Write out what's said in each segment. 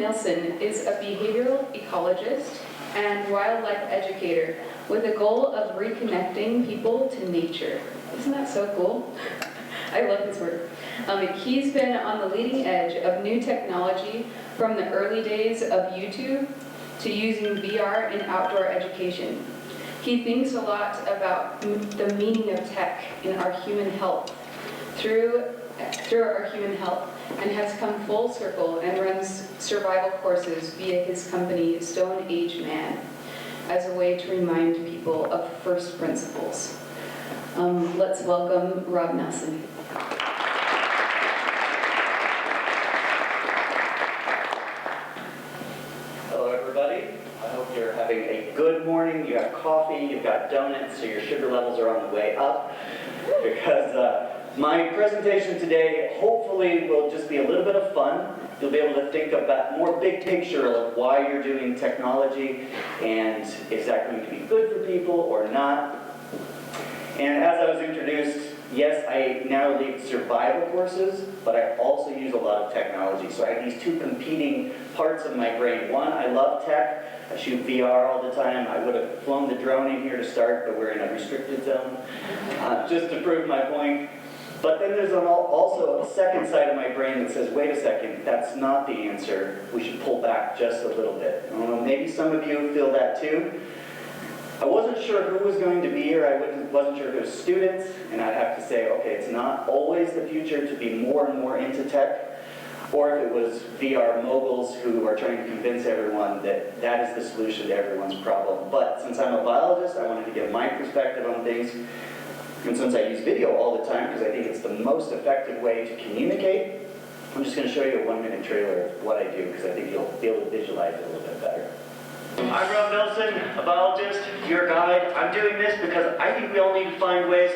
Nilsson is a behavioral ecologist and wildlife educator with a goal of reconnecting people to nature. Isn't that so cool? I love his work. He's been on the leading edge of new technology from the early days of YouTube to using VR in outdoor education. He thinks a lot about the meaning of tech in our human health, through our human health, and has come full circle and runs survival courses via his company Stone Age Man as a way to remind people of first principles. Let's welcome Rob Nelson. Hello everybody. I hope you're having a good morning. You have coffee, you've got donuts, so your sugar levels are on the way up. Because my presentation today hopefully will just be a little bit of fun. You'll be able to think about more big picture of why you're doing technology and is that going to be good for people or not. And as I was introduced, yes, I now lead survival courses, but I also use a lot of technology. So I have these two competing parts of my brain. One, I love tech. I shoot VR all the time. I would have flown the drone in here to start, but we're in a restricted zone, just to prove my point. But then there's also a second side of my brain that says, wait a second, that's not the answer. We should pull back just a little bit. Maybe some of you feel that too. I wasn't sure who was going to be here. I wasn't sure if it was students, and I'd have to say, okay, it's not always the future to be more and more into tech, or if it was VR moguls who are trying to convince everyone that that is the solution to everyone's problem. But since I'm a biologist, I wanted to give my perspective on things. And since I use video all the time, because I think it's the most effective way to communicate, I'm just going to show you a 1-minute trailer of what I do, because I think you'll be able to visualize it a little bit better. I'm Rob Nelson, a biologist, your guide. I'm doing this because I think we all need to find ways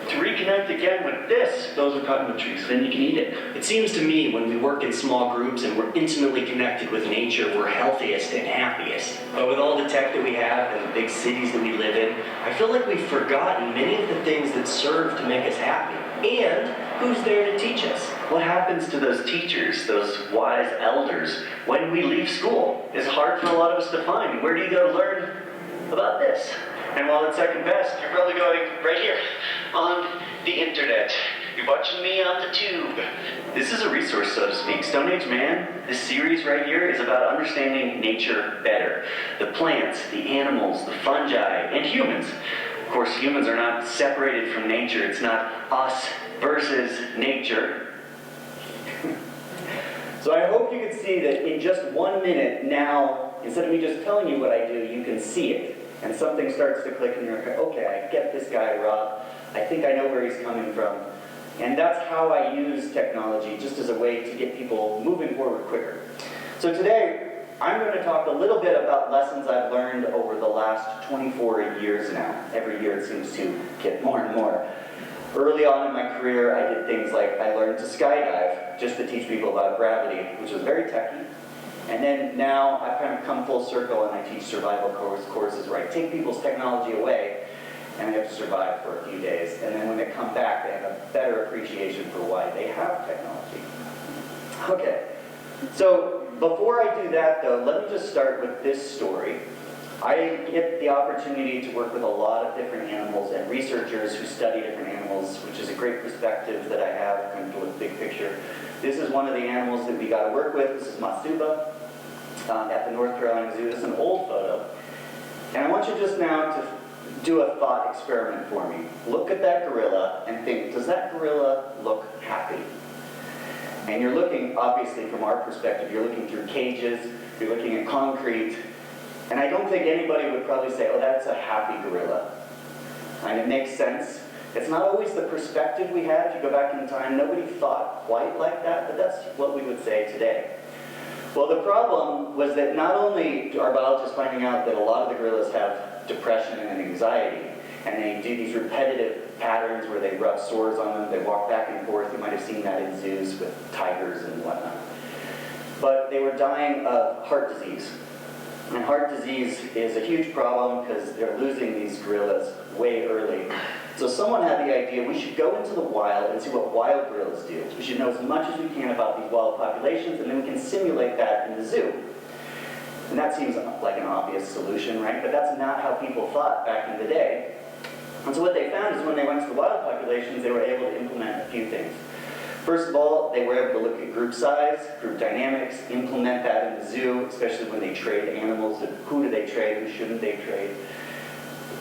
to reconnect again with this. Those are cottonwood trees, then you can eat it. It seems to me when we work in small groups and we're intimately connected with nature, we're healthiest and happiest. But with all the tech that we have and the big cities that we live in, I feel like we've forgotten many of the things that serve to make us happy. And who's there to teach us? What happens to those teachers, those wise elders, when we leave school? It's hard for a lot of us to find. Where do you go to learn about this? And while it's second best, you're probably going right here on the internet. You're watching me on the tube. This is a resource, so to speak. Stone Age Man, this series right here is about understanding nature better. The plants, the animals, the fungi, and humans. Of course, humans are not separated from nature. It's not us versus nature. So I hope you can see that in just 1 minute now, instead of me just telling you what I do, you can see it. And something starts to click and you're like, okay, I get this guy, Rob. I think I know where he's coming from. And that's how I use technology, just as a way to get people moving forward quicker. So today, I'm going to talk a little bit about lessons I've learned over the last 24 years now. Every year it seems to get more and more. Early on in my career, I did things like I learned to skydive, just to teach people about gravity, which was very techy. And then now I've kind of come full circle and I teach survival courses where I take people's technology away and they have to survive for a few days. And then when they come back, they have a better appreciation for why they have technology. Okay, so before I do that though, let me just start with this story. I get the opportunity to work with a lot of different animals and researchers who study different animals, which is a great perspective that I have, kind of look big picture. This is one of the animals that we got to work with. This is Matsuba at the North Carolina Zoo. This is an old photo. And I want you just now to do a thought experiment for me. Look at that gorilla and think, does that gorilla look happy? And you're looking, obviously from our perspective, you're looking through cages, you're looking at concrete, and I don't think anybody would probably say, oh, that's a happy gorilla. And it makes sense. It's not always the perspective we had. If you go back in time, nobody thought quite like that, but that's what we would say today. Well, the problem was that not only are biologists finding out that a lot of the gorillas have depression and anxiety, and they do these repetitive patterns where they rub sores on them, they walk back and forth. You might have seen that in zoos with tigers and whatnot. But they were dying of heart disease. And heart disease is a huge problem because they're losing these gorillas way early. So someone had the idea, we should go into the wild and see what wild gorillas do. We should know as much as we can about these wild populations, and then we can simulate that in the zoo. And that seems like an obvious solution, right? But that's not how people thought back in the day. And so what they found is when they went to the wild populations, they were able to implement a few things. First of all, they were able to look at group size, group dynamics, implement that in the zoo, especially when they trade animals. Who do they trade? Who shouldn't they trade?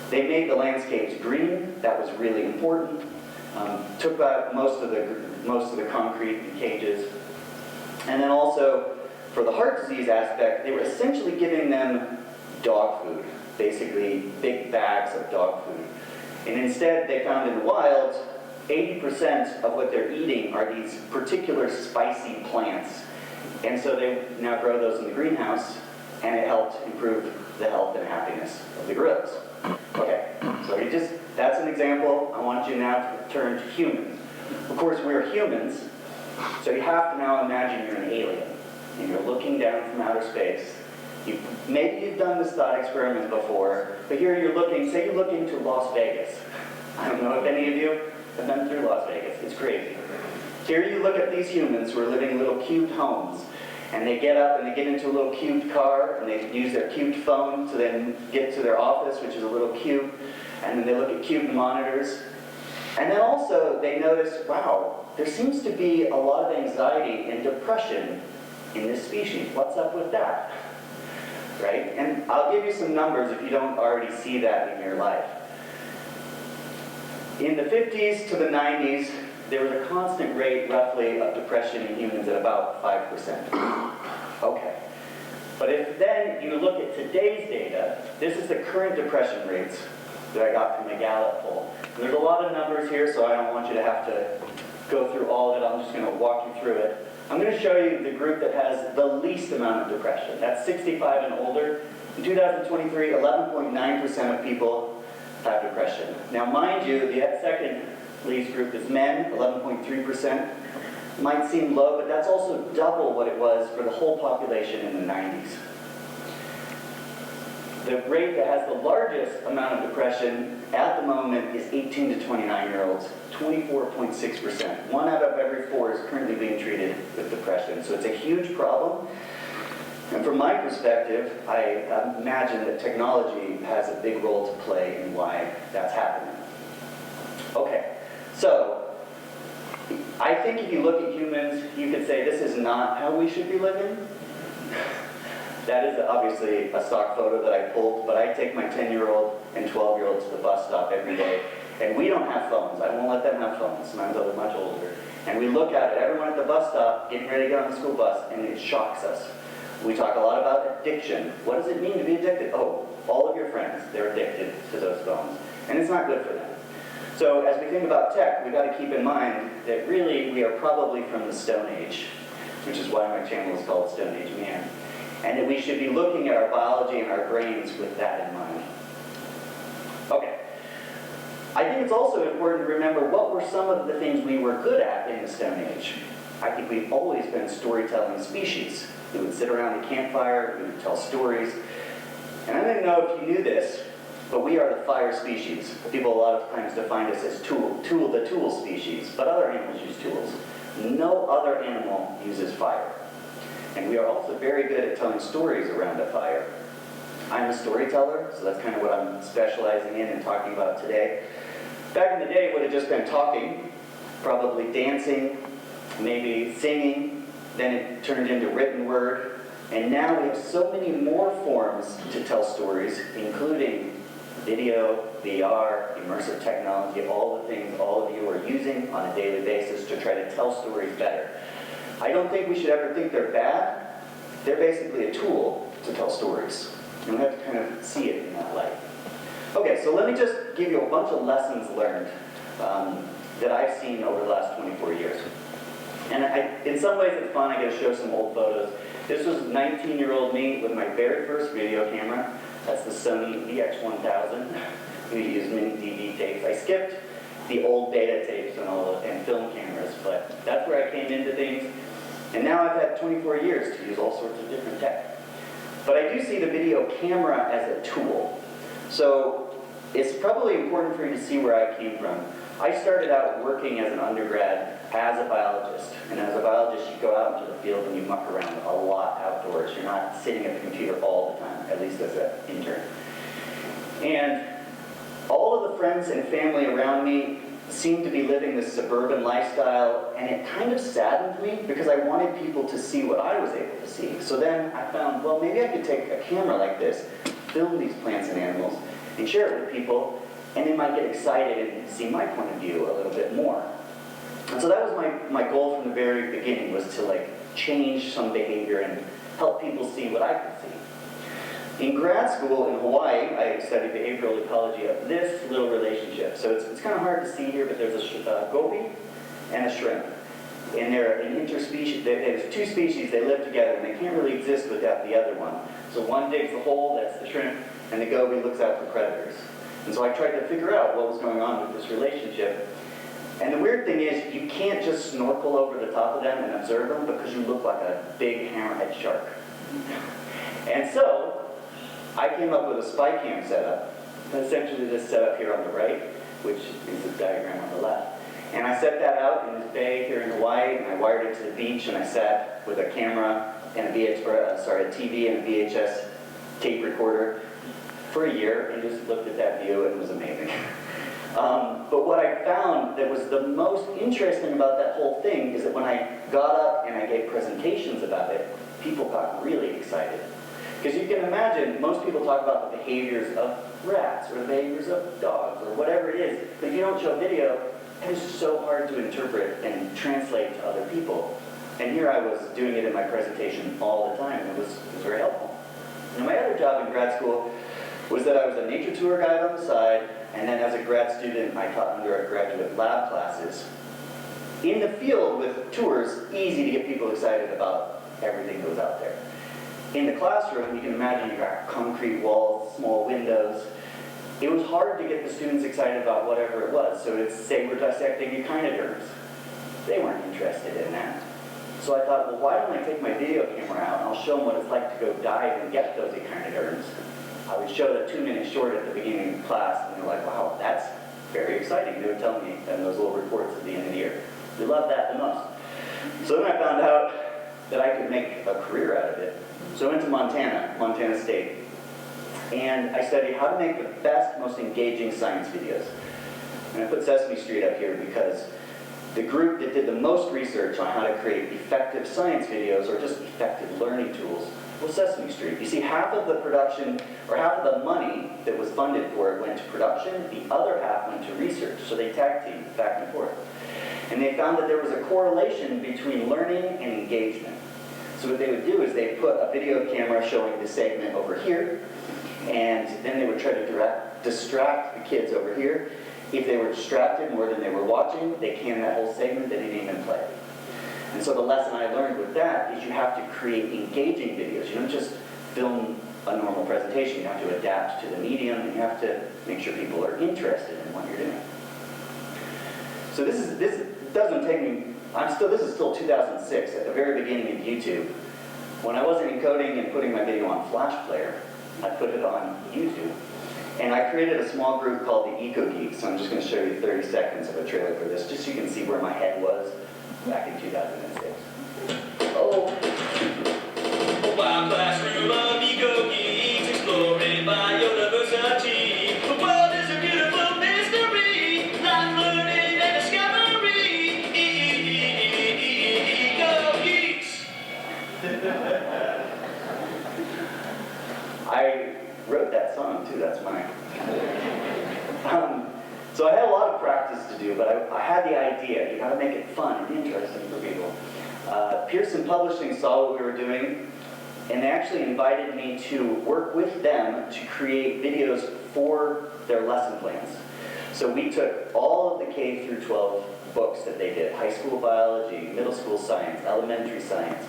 They made the landscapes green. That was really important. Took out most of the concrete in cages. And then also, for the heart disease aspect, they were essentially giving them dog food, basically big bags of dog food. And instead, they found in the wild, 80% of what they're eating are these particular spicy plants. And so they now grow those in the greenhouse, and it helped improve the health and happiness of the gorillas. Okay, so that's an example. I want you now to turn to humans. Of course, we're humans, so you have to now imagine you're an alien, and you're looking down from outer space. Maybe you've done this thought experiment before, but here you're looking, say you're looking to Las Vegas. I don't know if any of you have been through Las Vegas. It's crazy. Here you look at these humans who are living in little cubed homes, and they get up and they get into a little cubed car, and they use their cubed phone to then get to their office, which is a little cube, and then they look at cubed monitors. And then also they notice, wow, there seems to be a lot of anxiety and depression in this species. What's up with that? Right? And I'll give you some numbers if you don't already see that in your life. In the 50s to the 90s, there was a constant rate, roughly, of depression in humans at about 5%. Okay. But if then you look at today's data, this is the current depression rates that I got from a Gallup poll. And there's a lot of numbers here, so I don't want you to have to go through all of it. I'm just going to walk you through it. I'm going to show you the group that has the least amount of depression. That's 65 and older. In 2023, 11.9% of people have depression. Now, mind you, the second least group is men, 11.3%. Might seem low, but that's also double what it was for the whole population in the 90s. The rate that has the largest amount of depression at the moment is 18 to 29-year-olds, 24.6%. 1 out of every 4 is currently being treated with depression. So it's a huge problem. And from my perspective, I imagine that technology has a big role to play in why that's happening. Okay, so I think if you look at humans, you could say this is not how we should be living. That is obviously a stock photo that I pulled, but I take my 10-year-old and 12-year-old to the bus stop every day, and we don't have phones. I won't let them have phones. Mine's much older. And we look at it, everyone at the bus stop getting ready to get on the school bus, and it shocks us. We talk a lot about addiction. What does it mean to be addicted? Oh, all of your friends, they're addicted to those phones, and it's not good for them. So as we think about tech, we've got to keep in mind that really we are probably from the Stone Age, which is why my channel is called Stone Age Man. And that we should be looking at our biology and our brains with that in mind. Okay. I think it's also important to remember what were some of the things we were good at in the Stone Age. I think we've always been a storytelling species. We would sit around the campfire, we would tell stories. And I don't know if you knew this, but we are the fire species. People a lot of times define us as the tool species, but other animals use tools. No other animal uses fire. And we are also very good at telling stories around a fire. I'm a storyteller, so that's kind of what I'm specializing in and talking about today. Back in the day, it would have just been talking, probably dancing, maybe singing, then it turned into written word. And now we have so many more forms to tell stories, including video, VR, immersive technology, all the things all of you are using on a daily basis to try to tell stories better. I don't think we should ever think they're bad. They're basically a tool to tell stories. And we have to kind of see it in that light. Okay, so let me just give you a bunch of lessons learned that I've seen over the last 24 years. And in some ways it's fun, I get to show some old photos. This was 19-year-old me with my very first video camera. That's the Sony VX1000. We used mini DV tapes. I skipped the old beta tapes and film cameras, but that's where I came into things. And now I've had 24 years to use all sorts of different tech. But I do see the video camera as a tool. So it's probably important for you to see where I came from. I started out working as an undergrad as a biologist. And as a biologist, you go out into the field and you muck around a lot outdoors. You're not sitting at the computer all the time, at least as an intern. And all of the friends and family around me seemed to be living this suburban lifestyle, and it kind of saddened me because I wanted people to see what I was able to see. So then I found, well, maybe I could take a camera like this, film these plants and animals, and share it with people, and they might get excited and see my point of view a little bit more. And so that was my goal from the very beginning, was to like change some behavior and help people see what I could see. In grad school in Hawaii, I studied behavioral ecology of this little relationship. So it's kind of hard to see here, but there's a goby and a shrimp. And they're an interspecies. There's two species, they live together, and they can't really exist without the other one. So one digs the hole, that's the shrimp, and the goby looks out for predators. And so I tried to figure out what was going on with this relationship. And the weird thing is, you can't just snorkel over the top of them and observe them because you look like a big hammerhead shark. And so, I came up with a spy cam setup, essentially this setup here on the right, which is the diagram on the left. And I set that out in this bay here in Hawaii, and I wired it to the beach, and I sat with a camera and a TV and a VHS tape recorder for a year and just looked at that view, and it was amazing. But what I found that was the most interesting about that whole thing is that when I got up and I gave presentations about it, people got really excited. Because you can imagine, most people talk about the behaviors of rats or the behaviors of dogs or whatever it is, but if you don't show video, it is so hard to interpret and translate to other people. And here I was doing it in my presentation all the time, and it was very helpful. And my other job in grad school was that I was a nature tour guide on the side, and then as a grad student, I taught undergraduate lab classes. In the field with tours, easy to get people excited about everything that was out there. In the classroom, you can imagine you got concrete walls, small windows. It was hard to get the students excited about whatever it was. So it's, say we're dissecting echinoderms. They weren't interested in that. So I thought, well, why don't I take my video camera out and I'll show them what it's like to go dive and get those echinoderms. I would show the 2-minute short at the beginning of class, and they're like, wow, that's very exciting. They would tell me in those little reports at the end of the year. They loved that the most. So then I found out that I could make a career out of it. So I went to Montana State, and I studied how to make the best, most engaging science videos. And I put Sesame Street up here because the group that did the most research on how to create effective science videos, or just effective learning tools, was Sesame Street. You see, half of the production, or half of the money that was funded for it went to production, the other half went to research. So they tag teamed back and forth. And they found that there was a correlation between learning and engagement. So what they would do is they'd put a video camera showing the segment over here, and then they would try to distract the kids over here. If they were distracted more than they were watching, they canned that whole segment, they didn't even play. And so the lesson I learned with that is you have to create engaging videos. You don't just film a normal presentation, you have to adapt to the medium, and you have to make sure people are interested in what you're doing. So this doesn't take me, this is still 2006, at the very beginning of YouTube. When I wasn't encoding and putting my video on Flash Player, I put it on YouTube. And I created a small group called the Eco Geeks. So I'm just going to show you 30 seconds of a trailer for this, just so you can see where my head was back in 2006. Oh. A wild classroom of Eco Geeks exploring biodiversity. The world is a beautiful mystery, life learning and discovery. Eco Geeks. I wrote that song too, that's mine. So I had a lot of practice to do, but I had the idea. You gotta make it fun and interesting for people. Pearson Publishing saw what we were doing, and they actually invited me to work with them to create videos for their lesson plans. So we took all of the K through 12 books that they did, high school biology, middle school science, elementary science,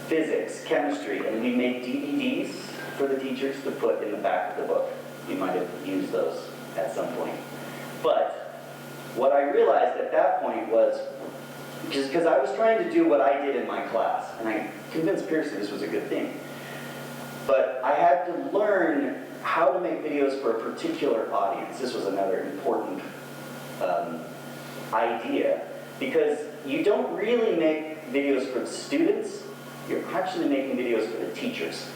physics, chemistry, and we made DVDs for the teachers to put in the back of the book. You might have used those at some point. But what I realized at that point was, just because I was trying to do what I did in my class, and I convinced Pearson this was a good thing, but I had to learn how to make videos for a particular audience. This was another important idea, because you don't really make videos for the students, you're actually making videos for the teachers.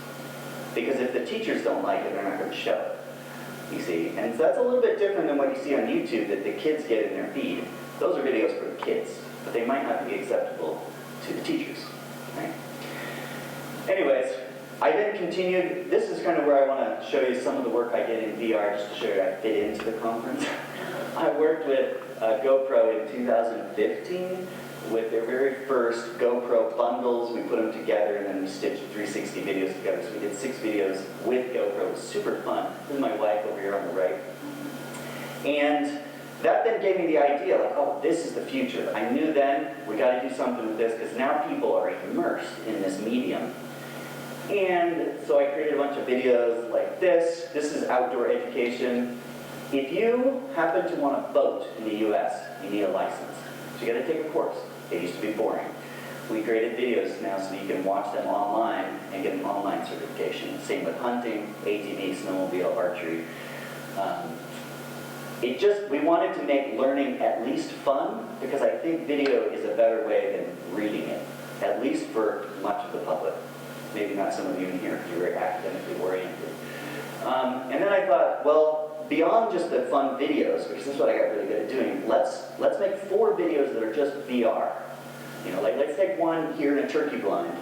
Because if the teachers don't like it, they're not going to show it, you see. And that's a little bit different than what you see on YouTube that the kids get in their feed. Those are videos for the kids, but they might not be acceptable to the teachers, right? Anyways, I then continued. This is kind of where I want to show you some of the work I did in VR, just to show you I fit into the conference. I worked with GoPro in 2015 with their very first GoPro bundles. We put them together and then we stitched 360 videos together. So we did 6 videos with GoPro. It was super fun. This is my wife over here on the right. And that then gave me the idea, like, oh, this is the future. I knew then we got to do something with this because now people are immersed in this medium. And so I created a bunch of videos like this. This is outdoor education. If you happen to want to boat in the US, you need a license. So you got to take a course. It used to be boring. We created videos now so you can watch them online and get an online certification. Same with hunting, ATV, snowmobile, archery. We wanted to make learning at least fun, because I think video is a better way than reading it, at least for much of the public. Maybe not some of you in here, because you're very academically oriented. And then I thought, well, beyond just the fun videos, which is what I got really good at doing, let's make 4 videos that are just VR. You know, like let's take one here in a turkey blind,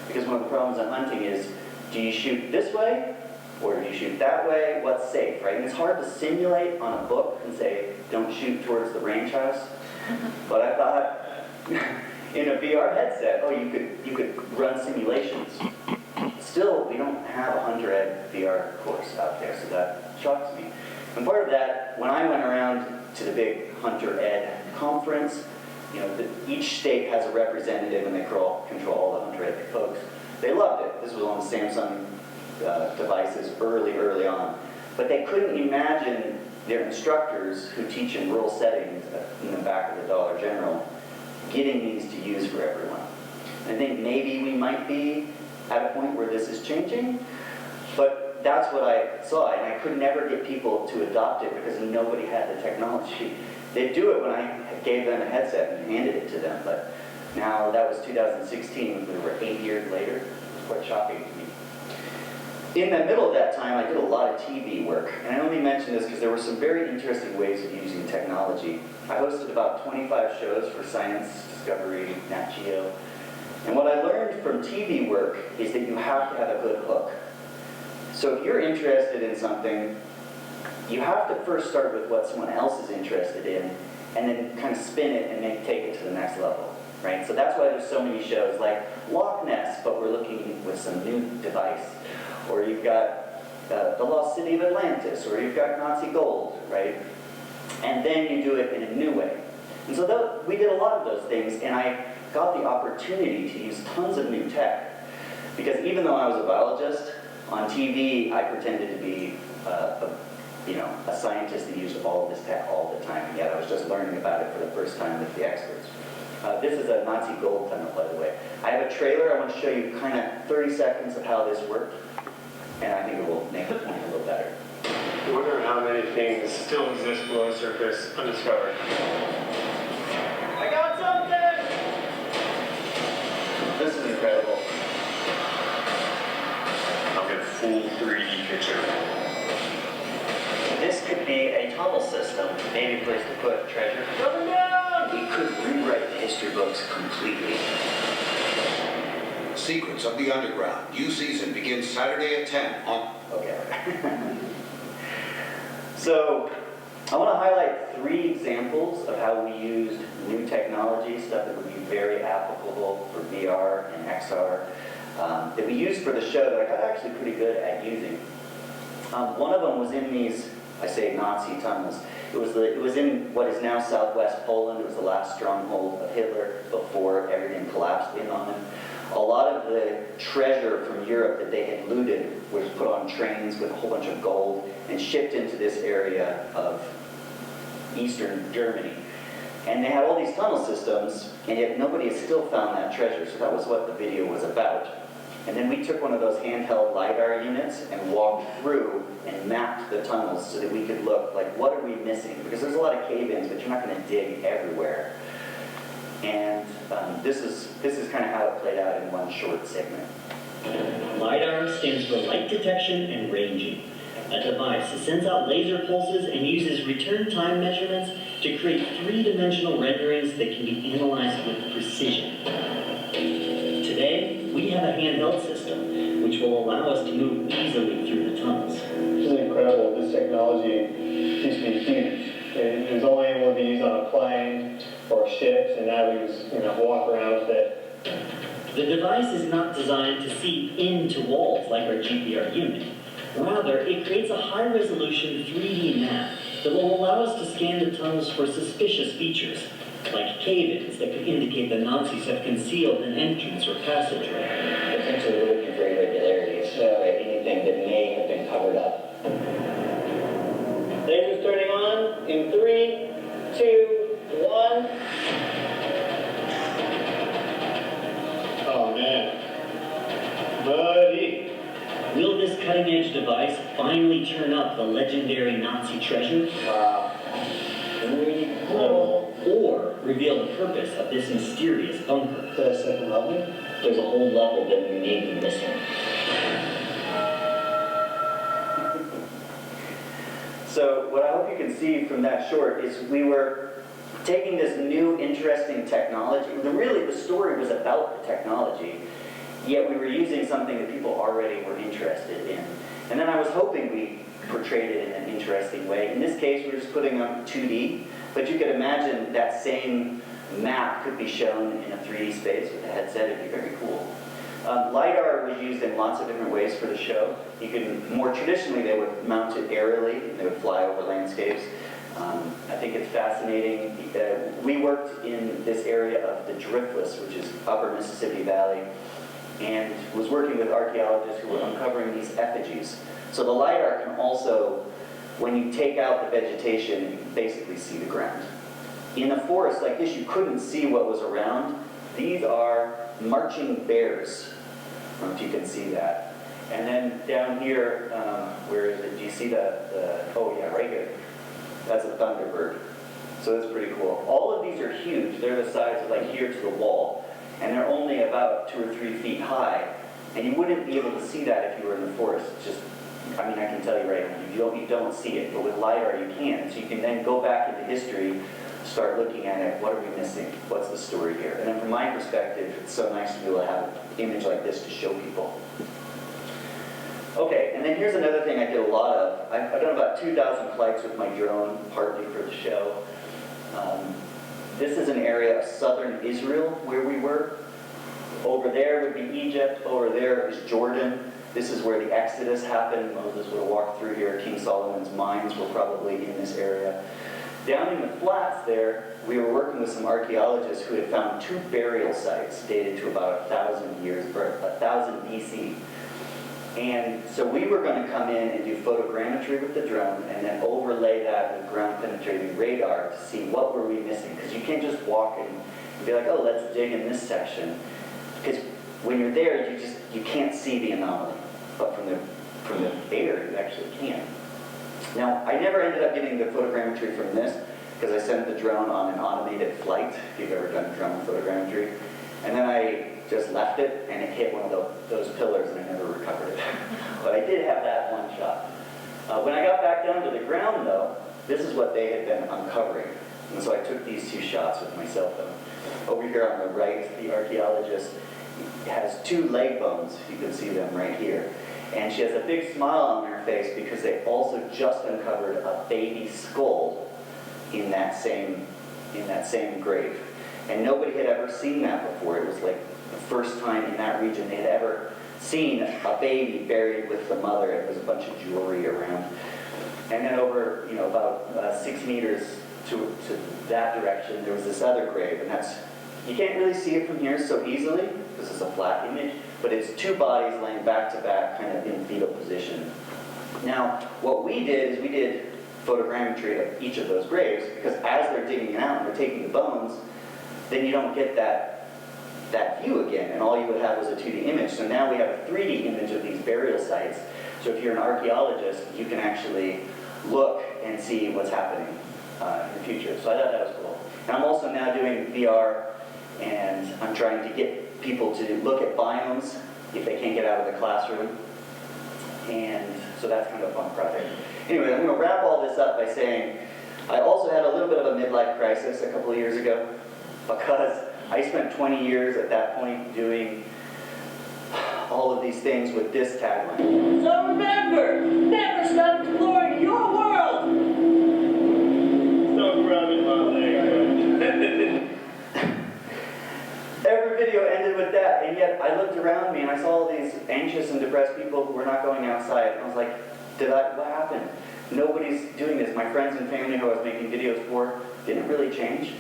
because one of the problems on hunting is, do you shoot this way or do you shoot that way? What's safe, right? And it's hard to simulate on a book and say, don't shoot towards the range house. But I thought, in a VR headset, oh, you could run simulations. Still, we don't have a Hunter Ed VR course out there, so that shocks me. And part of that, when I went around to the big Hunter Ed conference, you know, each state has a representative and they control all the Hunter Ed folks. They loved it. This was on the Samsung devices early on. But they couldn't imagine their instructors who teach in rural settings in the back of the Dollar General getting these to use for everyone. And I think maybe we might be at a point where this is changing, but that's what I saw, and I could never get people to adopt it because nobody had the technology. They'd do it when I gave them a headset and handed it to them, but now that was 2016, we were 8 years later. It was quite shocking to me. In the middle of that time, I did a lot of TV work, and I only mention this because there were some very interesting ways of using technology. I hosted about 25 shows for Science, Discovery, Nat Geo, and what I learned from TV work is that you have to have a good hook. So if you're interested in something, you have to first start with what someone else is interested in, and then kind of spin it and take it to the next level, right? So that's why there's so many shows like Loch Ness, but we're looking with some new device. Or you've got the Lost City of Atlantis, or you've got Nazi Gold, right? And then you do it in a new way. And so we did a lot of those things, and I got the opportunity to use tons of new tech. Because even though I was a biologist, on TV I pretended to be a scientist that used all of this tech all the time, and yet I was just learning about it for the first time with the experts. This is a Nazi Gold tunnel, by the way. I have a trailer. I want to show you kind of 30 seconds of how this worked, and I think it will make the point a little better. I wonder how many things still exist below the surface undiscovered. I got something! This is incredible. I'll get a full 3D picture. This could be a tunnel system, maybe a place to put treasure. Coming down! We could rewrite the history books completely. Secrets of the Underground. New season begins Saturday at 10 on... Okay. So, I want to highlight 3 examples of how we used new technology, stuff that would be very applicable for VR and XR, that we used for the show that I got actually pretty good at using. One of them was in these, I say Nazi tunnels. It was in what is now southwest Poland. It was the last stronghold of Hitler before everything collapsed in on him. A lot of the treasure from Europe that they had looted was put on trains with a whole bunch of gold and shipped into this area of eastern Germany. And they had all these tunnel systems, and yet nobody has still found that treasure. So that was what the video was about. And then we took one of those handheld LiDAR units and walked through and mapped the tunnels so that we could look like, what are we missing? Because there's a lot of cave-ins, but you're not going to dig everywhere. And this is kind of how it played out in one short segment. LiDAR stands for light detection and ranging, a device that sends out laser pulses and uses return time measurements to create three-dimensional renderings that can be analyzed with precision. Today, we have a handheld system which will allow us to move easily through the tunnels. This is incredible. This technology used to be huge. It was only able to be used on a plane or ships, and now we just walk around with it. The device is not designed to see into walls like our GPR unit. Rather, it creates a high-resolution 3D map that will allow us to scan the tunnels for suspicious features, like cave-ins that could indicate the Nazis have concealed an entrance or passageway. Essentially, we're looking for irregularities, right? Anything that may have been covered up. Lasers turning on in 3, 2, 1. Oh man, muddy. Will this cutting-edge device finally turn up the legendary Nazi treasure? Wow. Really cool. Or reveal the purpose of this mysterious bunker? Is that a second level? There's a whole level that we may be missing. So what I hope you can see from that short is we were taking this new interesting technology. Really, the story was about the technology, yet we were using something that people already were interested in. And then I was hoping we portrayed it in an interesting way. In this case, we were just putting up 2D, but you could imagine that same map could be shown in a 3D space with a headset. It'd be very cool. LiDAR was used in lots of different ways for the show. You could, more traditionally, they would mount it aerially, and they would fly over landscapes. I think it's fascinating. We worked in this area of the Driftless, which is upper Mississippi Valley, and was working with archaeologists who were uncovering these effigies. So the LiDAR can also, when you take out the vegetation, you can basically see the ground. In a forest like this, you couldn't see what was around. These are marching bears. I don't know if you can see that. And then down here, where is it? Do you see oh yeah, right here. That's a thunderbird. So that's pretty cool. All of these are huge. They're the size of like here to the wall. And they're only about 2 or 3 feet high. And you wouldn't be able to see that if you were in the forest. It's just, I mean, I can tell you right now, you don't see it. But with LiDAR, you can. So you can then go back into history, start looking at it. What are we missing? What's the story here? And then from my perspective, it's so nice to be able to have an image like this to show people. Okay, and then here's another thing I did a lot of. I've done about 2,000 flights with my drone, partly for the show. This is an area of southern Israel where we were. Over there would be Egypt. Over there is Jordan. This is where the Exodus happened. Moses would have walked through here. King Solomon's mines were probably in this area. Down in the flats there, we were working with some archaeologists who had found 2 burial sites dated to about 1,000 years, or 1000 BC. And so we were going to come in and do photogrammetry with the drone and then overlay that with ground-penetrating radar to see what were we missing. Because you can't just walk and be like, oh, let's dig in this section. Because when you're there, you can't see the anomaly. But from the air, you actually can. Now, I never ended up getting the photogrammetry from this because I sent the drone on an automated flight, if you've ever done drone photogrammetry. And then I just left it, and it hit one of those pillars, and I never recovered it. But I did have that one shot. When I got back down to the ground, though, this is what they had been uncovering. And so I took these 2 shots with my cell phone. Over here on the right, the archaeologist has 2 leg bones. You can see them right here. And she has a big smile on her face because they also just uncovered a baby skull in that same grave. And nobody had ever seen that before. It was like the first time in that region they had ever seen a baby buried with the mother. It was a bunch of jewelry around. And then over, about 6 meters to that direction, there was this other grave. And you can't really see it from here so easily. This is a flat image. But it's 2 bodies laying back to back, kind of in fetal position. Now, what we did is we did photogrammetry of each of those graves, because as they're digging it out and they're taking the bones, then you don't get that that view again, and all you would have was a 2D image. So now we have a 3D image of these burial sites. So if you're an archaeologist, you can actually look and see what's happening in the future. So I thought that was cool. And I'm also now doing VR, and I'm trying to get people to look at biomes if they can't get out of the classroom. And so that's kind of a fun project. Anyway, I'm going to wrap all this up by saying I also had a little bit of a midlife crisis a couple of years ago, because I spent 20 years at that point doing all of these things with this tagline. So remember, never stop exploring your world! Stop grabbing my leg. Every video ended with that, and yet I looked around me and I saw all these anxious and depressed people who were not going outside. And I was like, what happened? Nobody's doing this. My friends and family who I was making videos for didn't really change.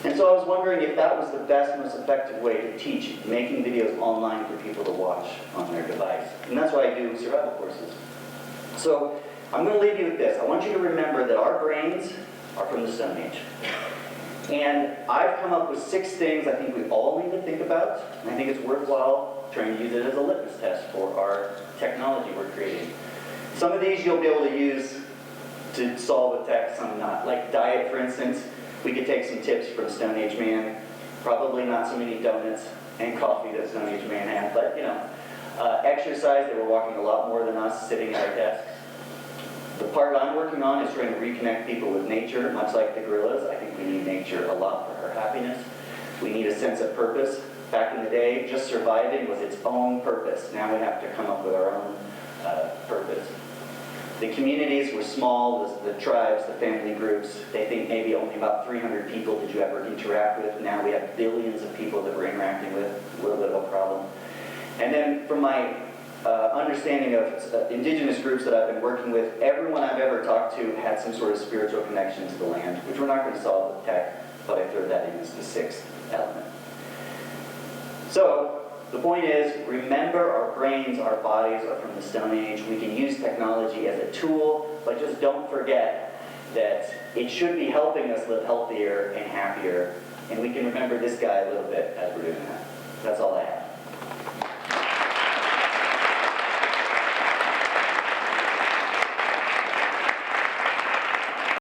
And so I was wondering if that was the best, most effective way to teach making videos online for people to watch on their device. And that's why I do survival courses. So I'm going to leave you with this. I want you to remember that our brains are from the Stone Age. And I've come up with 6 things I think we all need to think about. And I think it's worthwhile trying to use it as a litmus test for our technology we're creating. Some of these you'll be able to use to solve a tech, some not. Like diet, for instance. We could take some tips from Stone Age Man. Probably not so many donuts and coffee that Stone Age Man had, but you know. Exercise, they were walking a lot more than us, sitting at our desks. The part I'm working on is trying to reconnect people with nature, much like the gorillas. I think we need nature a lot for our happiness. We need a sense of purpose. Back in the day, just surviving was its own purpose. Now we have to come up with our own purpose. The communities were small, the tribes, the family groups. They think maybe only about 300 people did you ever interact with. Now we have billions of people that we're interacting with. A little bit of a problem. And then from my understanding of indigenous groups that I've been working with, everyone I've ever talked to had some sort of spiritual connection to the land, which we're not going to solve with tech, but I throw that in as the 6th element. So, the point is, remember our brains, our bodies are from the Stone Age. We can use technology as a tool, but just don't forget that it should be helping us live healthier and happier, and we can remember this guy a little bit as we're doing that. That's all I have.